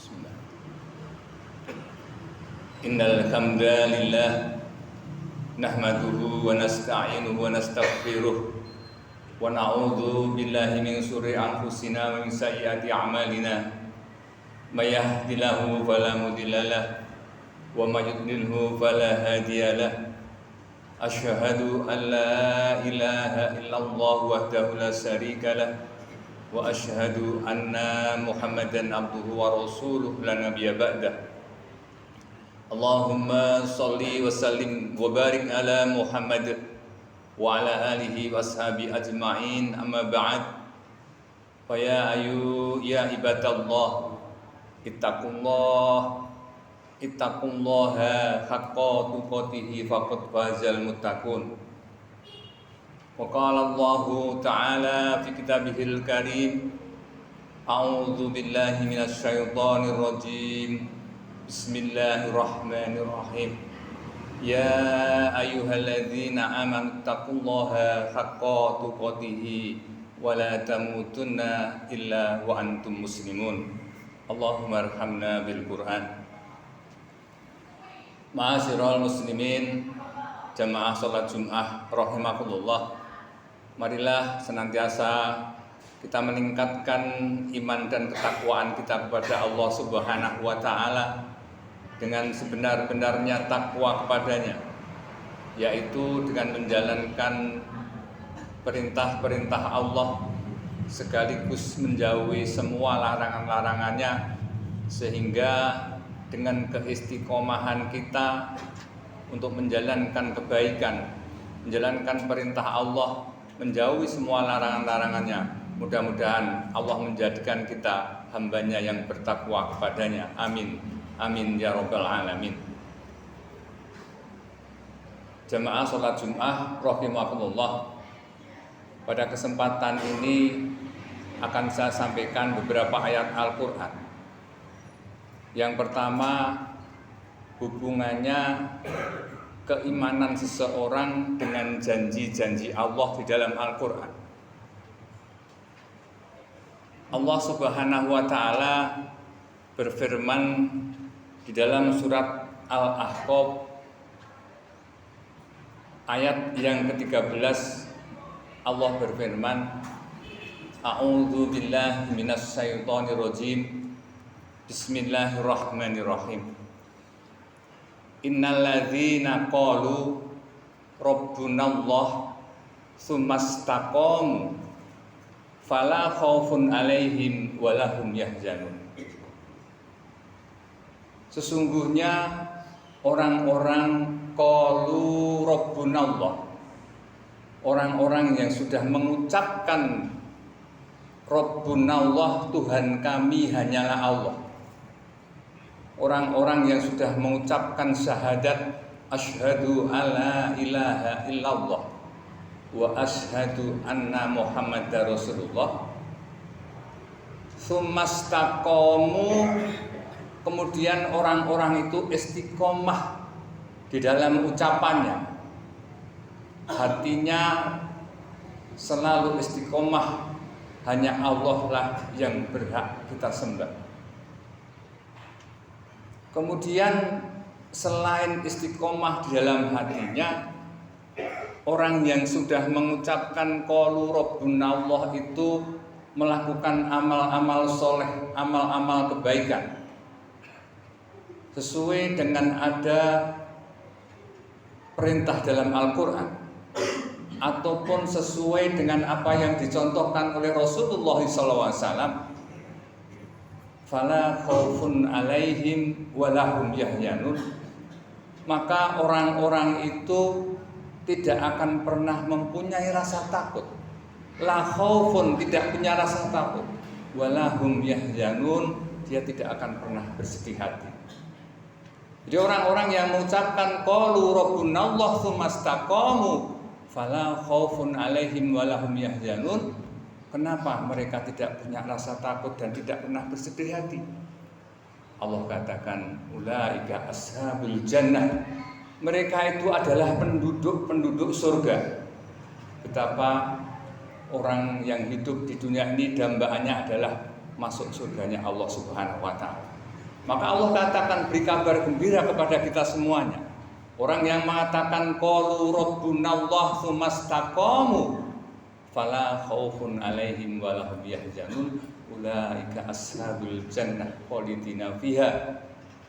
Bismillah. Innal hamdalillah nahmaduhu wa nasta'inuhu wa nastaghfiruh wa na'udzu billahi min syururi anfusina wa min sayyiati a'malina. May yahdihillahu fala mudhillalah wa may yudlilhu fala hadiyalah. Asyhadu an la ilaha illallah wahdahu la syarikalah wa asyhadu anna Muhammadan abduhu wa rasuluhu la nabiyya ba'dah. Allahumma sholli wa sallim wa barik ala Muhammad wa ala alihi wa ashabi ajma'in, amma ba'd. Fa ya ibadallah ittaqullaha haqqa tuqatih faqad fazal muttaqun. Wa qala Allahu ta'ala fi kitabihil karim, a'udzu billahi minasy syaithanir rajim. Bismillahirrahmanirrahim. Ya ayyuhalladzina amanu taqullaha haqqa tuqatih wa la tamutunna illa wa antum muslimun. Allahumma arhamna bil Qur'an. Ma'asyiral muslimin, jamaah salat Jumat rahimakumullah. Marilah senantiasa kita meningkatkan iman dan ketakwaan kita kepada Allah Subhanahu wa taala dengan sebenar-benarnya takwa kepadanya, yaitu dengan menjalankan perintah-perintah Allah sekaligus menjauhi semua larangan-larangannya, sehingga dengan keistiqomahan kita untuk menjalankan kebaikan, menjalankan perintah Allah, menjauhi semua larangan-larangannya, mudah-mudahan Allah menjadikan kita hambanya yang bertakwa kepadanya. Amin, amin ya rabbal alamin. Jamaah sholat Jumat rahimakumullah, pada kesempatan ini akan saya sampaikan beberapa ayat Al-Quran. Yang pertama, hubungannya keimanan seseorang dengan janji-janji Allah di dalam Al-Quran. Allah Subhanahu wa ta'ala berfirman di dalam surat Al-Ahqaf ayat yang ke-13. Allah berfirman, a'udzu billahi minasy syaithanir rajim. Bismillahirrahmanirrahim. Innalladzina qalu rabbunallah tsumastaqamu fala khaufun 'alaihim wa lahum yahzanun. Sesungguhnya orang-orang qalu rabbunallah, orang-orang yang sudah mengucapkan rabbunallah, Tuhan kami hanyalah Allah. Orang-orang yang sudah mengucapkan syahadat asyhadu alla ilaha illallah wa asyhadu anna Muhammadar Rasulullah, tsumastaqamu, kemudian orang-orang itu istiqomah di dalam ucapannya, hatinya selalu istiqomah, hanya Allah lah yang berhak kita sembah. Kemudian selain istiqomah di dalam hatinya, orang yang sudah mengucapkan qalu rabbunallah itu melakukan amal-amal soleh, amal-amal kebaikan sesuai dengan ada perintah dalam Al-Quran, ataupun sesuai dengan apa yang dicontohkan oleh Rasulullah SAW. Fala khaufun 'alaihim wa lahum yahzanun, maka orang-orang itu tidak akan pernah mempunyai rasa takut. La khaufun, tidak punya rasa takut, wa lahum yahzanun, dia tidak akan pernah bersedih hati. Jadi orang-orang yang mengucapkan qalu rabbunallah tsumastaqamu fala khaufun 'alaihim wa lahum yahzanun, kenapa mereka tidak punya rasa takut dan tidak pernah bersedih hati? Allah katakan ulaika ashabul jannah, mereka itu adalah penduduk surga. Betapa orang yang hidup di dunia ini dambaannya adalah masuk surganya Allah Subhanahu wa ta'ala. Maka Allah katakan, beri kabar gembira kepada kita semuanya. Orang yang mengatakan qalu rabbunallah tsumastaqamu fala khaufun 'alaihim wa lahum yahzanun ulaika ashabul jannah khalidina fiha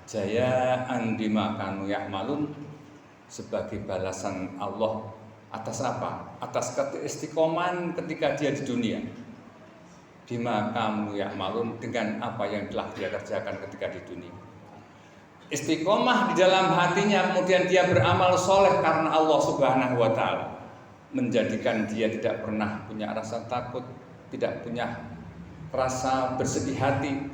jazaan bima kanu ya'malun. Sebagai balasan Allah atas apa? Atas keistiqomahan ketika dia di dunia. Bima kamu ya'malun, dengan apa yang telah dia kerjakan ketika di dunia. Istiqomah di dalam hatinya, kemudian dia beramal soleh karena Allah Subhanahu wa ta'ala, menjadikan dia tidak pernah punya rasa takut, tidak punya rasa bersedih hati,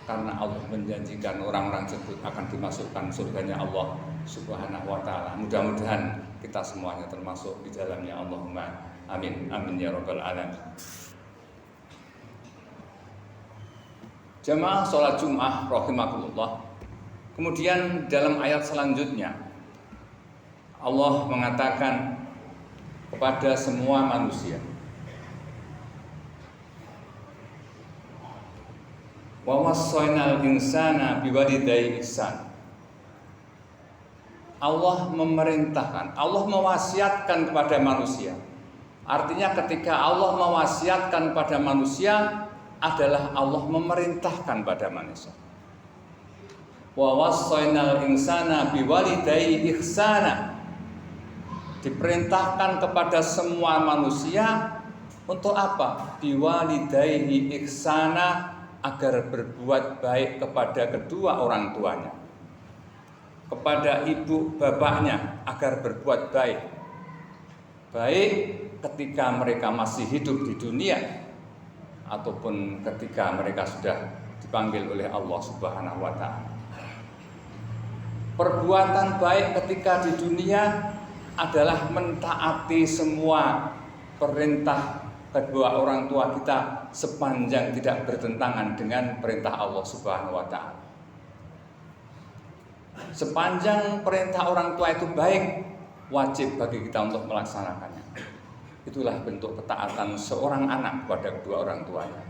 karena Allah menjanjikan orang-orang tersebut akan dimasukkan surganya Allah Subhanahu wa ta'ala. Mudah-mudahan kita semuanya termasuk di dalamnya. Allahumma amin, amin ya rabbal alamin. Jamaah sholat Jum'ah rahimakumullah. Kemudian dalam ayat selanjutnya Allah mengatakan kepada semua manusia, wa wassaynal insana biwalidayhi ihsan. Allah memerintahkan, Allah mewasiatkan kepada manusia. Artinya ketika Allah mewasiatkan pada manusia adalah Allah memerintahkan pada manusia. Wa wassaynal insana biwalidayhi ihsana. Diperintahkan kepada semua manusia untuk apa? Biwalidayhi ihsana, agar berbuat baik kepada kedua orang tuanya, kepada ibu bapaknya, agar berbuat baik, baik ketika mereka masih hidup di dunia ataupun ketika mereka sudah dipanggil oleh Allah Subhanahu wa ta'ala. Perbuatan baik ketika di dunia adalah mentaati semua perintah kedua orang tua kita sepanjang tidak bertentangan dengan perintah Allah Subhanahu wa ta'ala. Sepanjang perintah orang tua itu baik, wajib bagi kita untuk melaksanakannya. Itulah bentuk ketaatan seorang anak kepada kedua orang tuanya.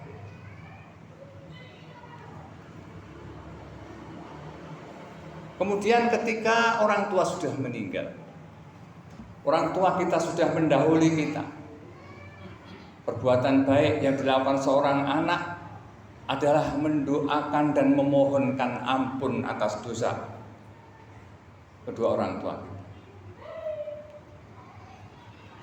Kemudian ketika orang tua sudah meninggal, orang tua kita sudah mendahului kita, perbuatan baik yang dilakukan seorang anak adalah mendoakan dan memohonkan ampun atas dosa kedua orang tua kita.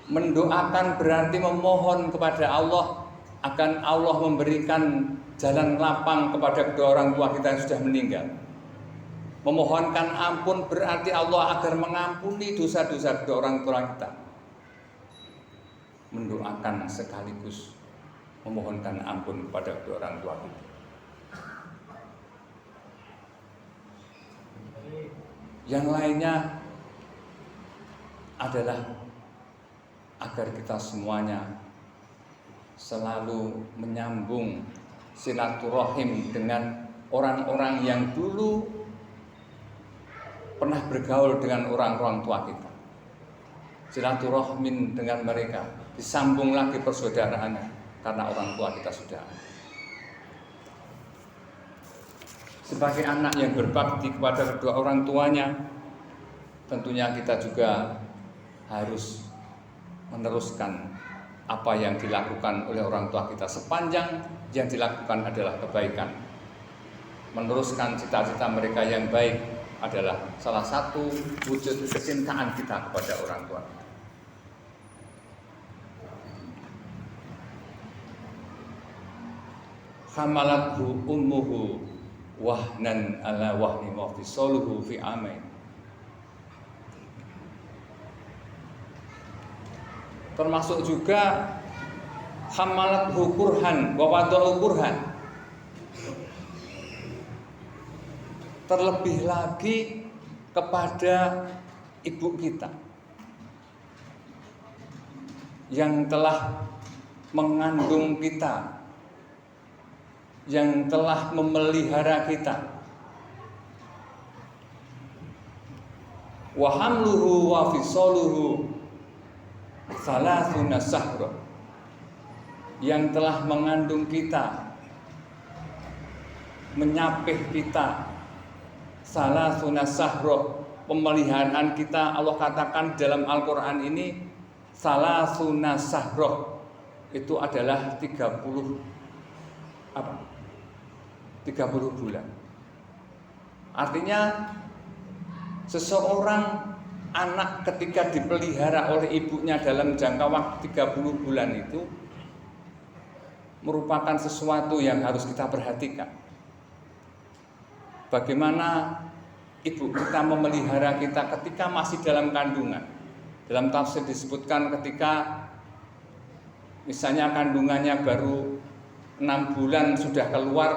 Mendoakan berarti memohon kepada Allah akan Allah memberikan jalan lapang kepada kedua orang tua kita yang sudah meninggal. Memohonkan ampun berarti Allah agar mengampuni dosa-dosa kedua orang tua kita. Mendoakan sekaligus memohonkan ampun kepada kedua orang tua kita. Yang lainnya adalah agar kita semuanya selalu menyambung silaturahim dengan orang-orang yang dulu pernah bergaul dengan orang-orang tua kita. Silaturahim dengan mereka, disambung lagi persaudaraannya karena orang tua kita sudah ada. Sebagai anak yang berbakti kepada kedua orang tuanya, tentunya kita juga harus meneruskan apa yang dilakukan oleh orang tua kita sepanjang yang dilakukan adalah kebaikan. Meneruskan cita-cita mereka yang baik adalah salah satu wujud kecintaan kita kepada orang tua kita. Hamalathu ummuhu wahnan ala wahni wa fisaluhu fi amain. Termasuk juga hamalathu kurhan wa wada'u kurhan. Terlebih lagi kepada ibu kita yang telah mengandung kita, yang telah memelihara kita. Wa hamluhu wa fisaluhu salasuna sahra, yang telah mengandung kita menyapih kita. Salah sunnah sahroh, pemeliharaan kita, Allah katakan dalam Al-Quran ini salah sunnah sahroh itu adalah 30 bulan. Artinya seseorang anak ketika dipelihara oleh ibunya dalam jangka waktu 30 bulan itu merupakan sesuatu yang harus kita perhatikan. Bagaimana ibu kita memelihara kita ketika masih dalam kandungan. Dalam tafsir disebutkan ketika misalnya kandungannya baru 6 bulan sudah keluar,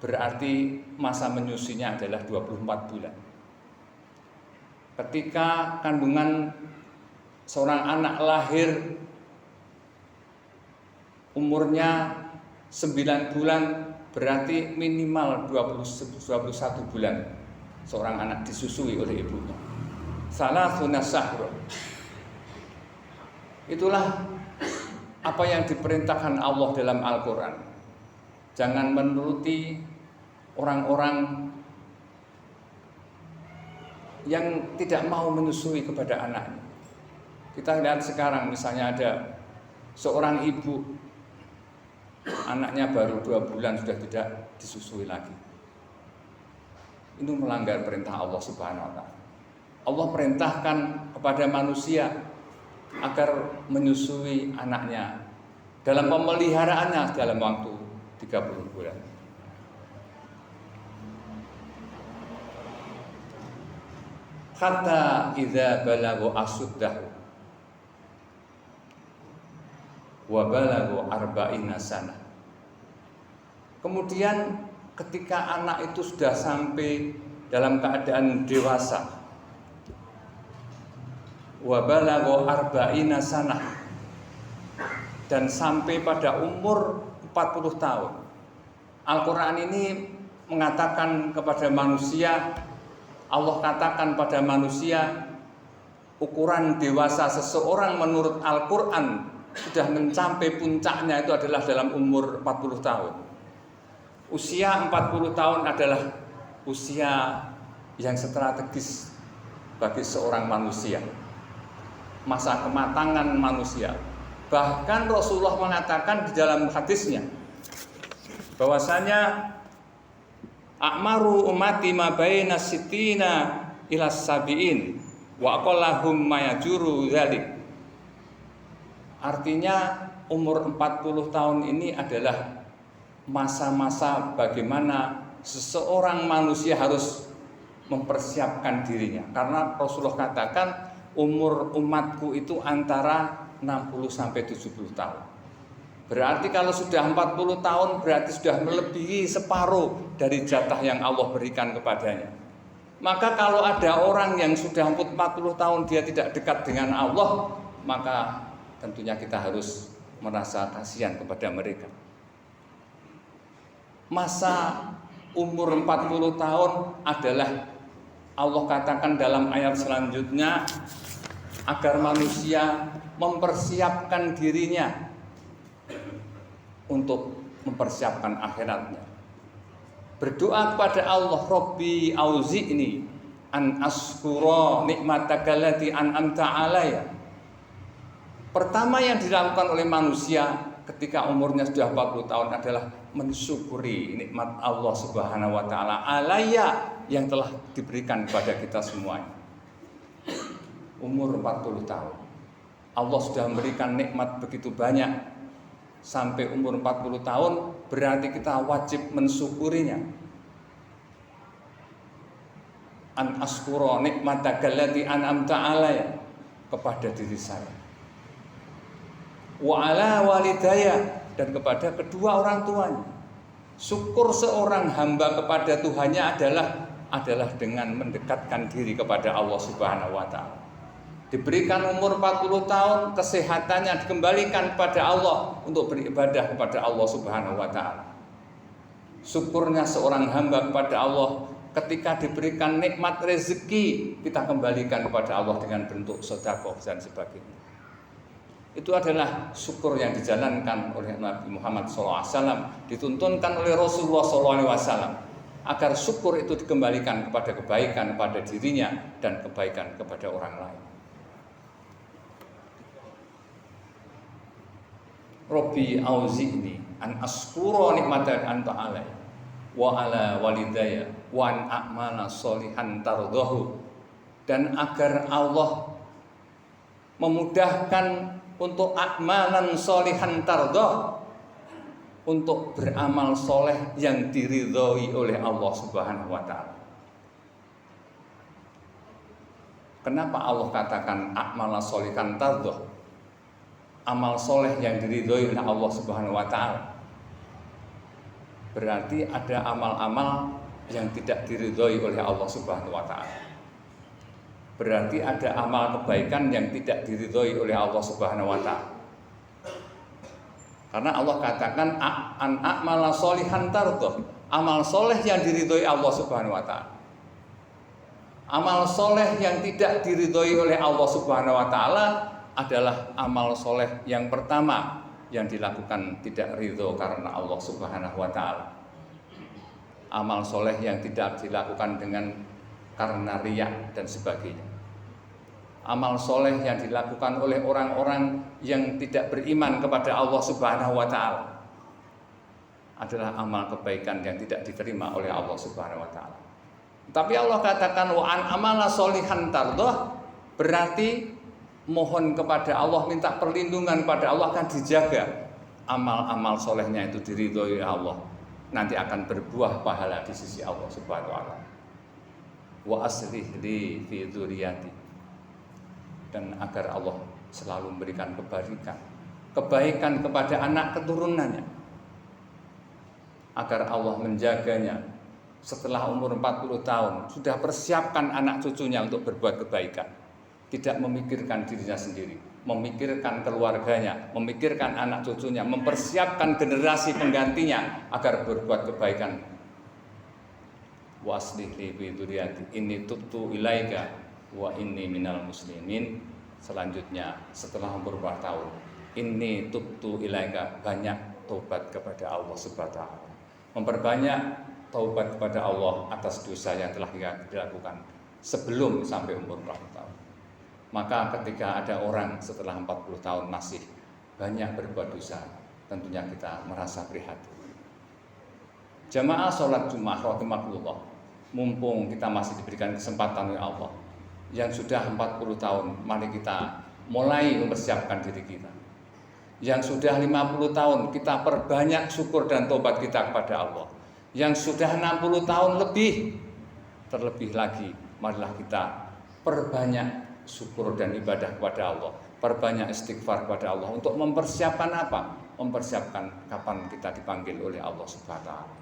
berarti masa menyusuinya adalah 24 bulan. Ketika kandungan seorang anak lahir umurnya 9 bulan, berarti minimal 21 bulan seorang anak disusui oleh ibunya. Salah sunnah sahroh. Itulah apa yang diperintahkan Allah dalam Al-Quran. Jangan menuruti orang-orang yang tidak mau menyusui kepada anaknya. Kita lihat sekarang misalnya ada seorang ibu, anaknya baru 2 bulan sudah tidak disusui lagi. Itu melanggar perintah Allah Subhanahu wa Ta'ala. Allah perintahkan kepada manusia agar menyusui anaknya dalam pemeliharaannya dalam waktu 30 bulan. Hatta idza balagu asuddahu wa balagu arba'ina sanah. Kemudian ketika anak itu sudah sampai dalam keadaan dewasa, wa balagu arba'ina sanah, dan sampai pada umur 40 tahun. Al-Quran ini mengatakan kepada manusia, Allah katakan pada manusia, ukuran dewasa seseorang menurut Al-Quran sudah mencapai puncaknya itu adalah dalam umur 40 tahun. Usia 40 tahun adalah usia yang strategis bagi seorang manusia, masa kematangan manusia. Bahkan Rasulullah mengatakan di dalam hadisnya bahwasanya a'maru ummati ma baina sittina ila sabiin wa aqallahum ma yajuru dzalik. Artinya umur 40 tahun ini adalah masa-masa bagaimana seseorang manusia harus mempersiapkan dirinya. Karena Rasulullah katakan umur umatku itu antara 60 sampai 70 tahun. Berarti kalau sudah 40 tahun berarti sudah melebihi separuh dari jatah yang Allah berikan kepadanya. Maka kalau ada orang yang sudah 40 tahun dia tidak dekat dengan Allah, maka tentunya kita harus merasa kasihan kepada mereka. Masa umur 40 tahun adalah Allah katakan dalam ayat selanjutnya agar manusia mempersiapkan dirinya untuk mempersiapkan akhiratnya. Berdoa kepada Allah, Rabbi auzi'ni an askura nikmataka allati an'amta alayya. Pertama yang dilakukan oleh manusia ketika umurnya sudah 40 tahun adalah mensyukuri nikmat Allah Subhanahu wa taala alayya yang telah diberikan kepada kita semuanya. Umur 40 tahun. Allah sudah memberikan nikmat begitu banyak. Sampai umur 40 tahun berarti kita wajib mensyukurinya. An askura nikmataka allati an'amta alayya, kepada diri saya, wa ala walidayya, dan kepada kedua orang tuanya. Syukur seorang hamba kepada Tuhannya adalah dengan mendekatkan diri kepada Allah Subhanahu wa taala. Diberikan umur 40 tahun, kesehatannya dikembalikan kepada Allah untuk beribadah kepada Allah Subhanahu wa taala. Syukurnya seorang hamba kepada Allah ketika diberikan nikmat rezeki, kita kembalikan kepada Allah dengan bentuk sedekah dan sebagainya. Itu adalah syukur yang dijalankan oleh Nabi Muhammad SAW, dituntunkan oleh Rasulullah SAW, agar syukur itu dikembalikan kepada kebaikan pada dirinya dan kebaikan kepada orang lain. Rabbi auzi'ni an askura nikmataka anta alai wa ala walidayya wa an a'mala sholihan tardahu, dan agar Allah memudahkan untuk a'malan sholihan tardah, untuk beramal soleh yang diridhoi oleh Allah Subhanahu wa taala. Kenapa Allah katakan a'malan sholihan tardah? Amal soleh yang diridhoi oleh Allah Subhanahu wa taala. Berarti ada amal-amal yang tidak diridhoi oleh Allah Subhanahu wa taala. Berarti ada amal kebaikan yang tidak diridhoi oleh Allah Subhanahu wa taala. Karena Allah katakan an a'mala sholihan tardah, amal soleh yang diridhoi Allah Subhanahu wa taala. Amal soleh yang tidak diridhoi oleh Allah Subhanahu wa taala adalah amal soleh yang pertama yang dilakukan tidak ridho karena Allah Subhanahu wa taala. Amal soleh yang tidak dilakukan dengan karena riya dan sebagainya. Amal soleh yang dilakukan oleh orang-orang yang tidak beriman kepada Allah Subhanahu wa taala adalah amal kebaikan yang tidak diterima oleh Allah Subhanahu wa taala. Tapi Allah katakan wa an amala sholihan tardah, berarti mohon kepada Allah, minta perlindungan pada Allah, akan dijaga amal-amal solehnya itu diridhoi Allah, nanti akan berbuah pahala di sisi Allah Subhanahu wa taala. Wa aslih li fi dzurriyyati, dan agar Allah selalu memberikan kebaikan kepada anak keturunannya, agar Allah menjaganya setelah umur 40 tahun, sudah persiapkan anak cucunya untuk berbuat kebaikan. Tidak memikirkan dirinya sendiri, memikirkan keluarganya, memikirkan anak cucunya, mempersiapkan generasi penggantinya agar berbuat kebaikan. Wa aslih li fi dzurriyyati inni tubtu ilaika wa inni minal muslimin. Selanjutnya setelah umur 4 tahun, inni tubtu ilaika, banyak taubat kepada Allah Subhanahu wa taala. Memperbanyak taubat kepada Allah atas dosa yang telah dilakukan sebelum sampai umur 40 tahun. Maka ketika ada orang setelah 40 tahun masih banyak berbuat dosa, tentunya kita merasa prihatin. Jamaah sholat Jumat rahimakumullah, mumpung kita masih diberikan kesempatan oleh Allah, yang sudah 40 tahun, mari kita mulai mempersiapkan diri kita. Yang sudah 50 tahun, kita perbanyak syukur dan tobat kita kepada Allah. Yang sudah 60 tahun lebih, terlebih lagi, marilah kita perbanyak syukur dan ibadah kepada Allah, perbanyak istighfar kepada Allah, untuk mempersiapkan apa? Mempersiapkan kapan kita dipanggil oleh Allah Subhanahu wa taala.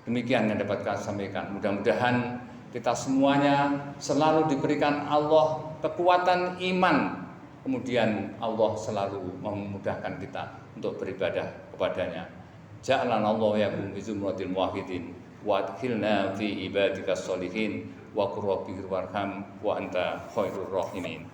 Demikian yang dapat saya sampaikan. Mudah-mudahan kita semuanya selalu diberikan Allah kekuatan iman, kemudian Allah selalu memudahkan kita untuk beribadah kepadanya. Ja'alana Allah ya kum bizumratil muwahhidin wa adkhilna fi ibadikas sholihin wa qur rabbir warham wa anta khairur rahimin.